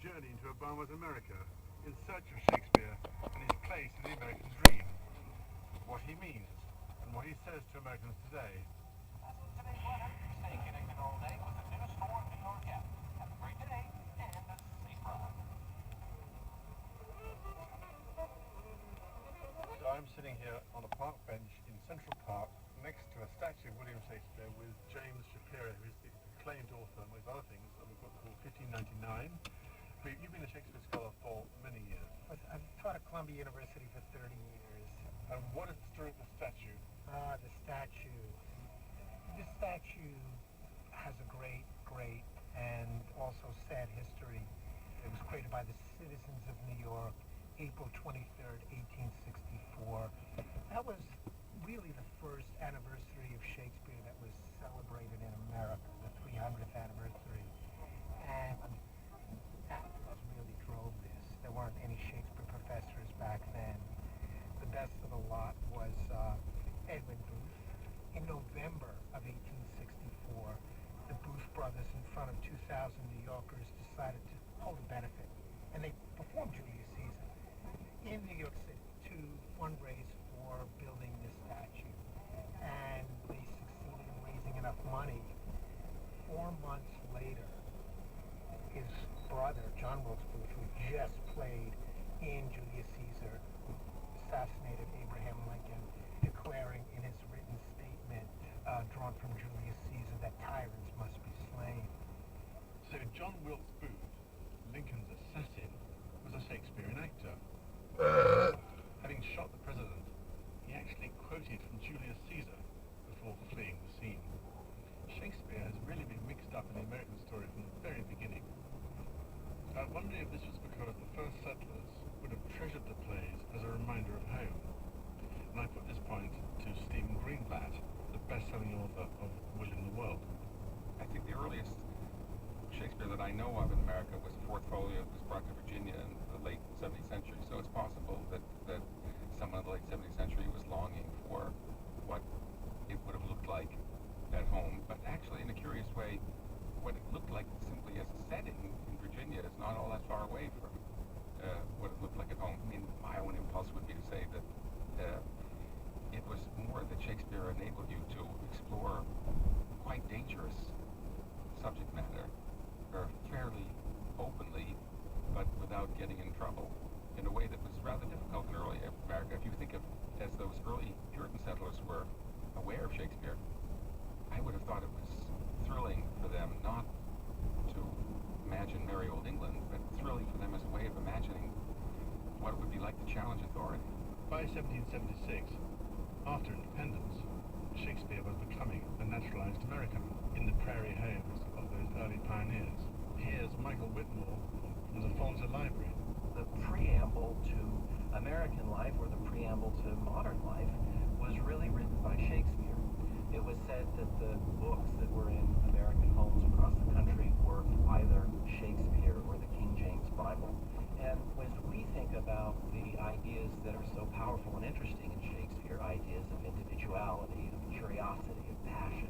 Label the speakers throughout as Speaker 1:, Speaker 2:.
Speaker 1: journey into Obama's America in search of Shakespeare and his place in the American dream, what he means and what he says to Americans today.
Speaker 2: That's it, today's weather. Stay connected all day with the News 4 New York app. Have a great day and a safe ride.
Speaker 1: So I'm sitting here on a park bench in Central Park next to a statue of William Shakespeare with James Shapiro, who is the acclaimed author, among other things, of a book called 1599. But you've been a Shakespeare scholar for many years.
Speaker 3: I've taught at Columbia University for 30 years.
Speaker 1: And what is the story of the statue?
Speaker 3: The statue. This statue has a great, and also sad history. It was created by the citizens of New York, April 23rd, 1864. That was really the first anniversary of Shakespeare that was celebrated in America, the 300th anniversary. And that really drove this. There weren't any Shakespeare professors back then. The best of the lot was Edwin Booth. In November of 1864, the Booth brothers, in front of 2,000 New Yorkers, decided to hold a benefit, and they performed Julius Caesar in New York City to fundraise for building this statue. And they succeeded in raising enough money. 4 months later, his brother, John Wilkes Booth, who just played in Julius Caesar, assassinated Abraham Lincoln, declaring in his written statement, drawn from Julius Caesar, that tyrants must be slain.
Speaker 1: So John Wilkes Booth, Lincoln's assassin, was a Shakespearean actor. Having shot the president, he actually quoted from Julius Caesar before fleeing the scene. Shakespeare has really been mixed up in the American story from the very beginning. I wonder if this was because the first settlers would have treasured the plays as a reminder of home. And I put this point to Stephen Greenblatt, the best-selling author of William the World.
Speaker 4: I think the earliest Shakespeare that I know of in America was Fourth Folio. It was brought to Virginia in the late 17th century. So it's possible that someone in the late 17th century was longing for what it would have looked like at home. But actually, in a curious way, what it looked like simply as a setting in Virginia is not all that far away from what it looked like at home. I mean, my own impulse would be to say that it was more that Shakespeare enabled you to explore quite dangerous subject matter, or fairly openly, but without getting in trouble, in a way that was rather difficult in early America. If you think of as those early Puritan settlers were aware of Shakespeare, I would have thought it was thrilling for them not to imagine merry old England, but thrilling for them as a way of imagining what it would be like to challenge authority.
Speaker 1: By 1776, after independence, Shakespeare was becoming a naturalized American in the prairie homes of those early pioneers. Here's Michael Whitmore from the Folger Library.
Speaker 5: The preamble to American life, or the preamble to modern life, was really written by Shakespeare. It was said that the books that were in American homes across the country were either Shakespeare or the King James Bible. And as we think about the ideas that are so powerful and interesting in Shakespeare, ideas of individuality, of curiosity, of passion,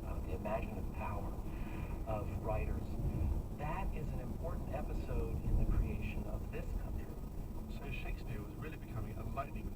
Speaker 5: of the imaginative power of writers, that is an important episode in the creation of this country.
Speaker 1: So Shakespeare was really becoming a lightning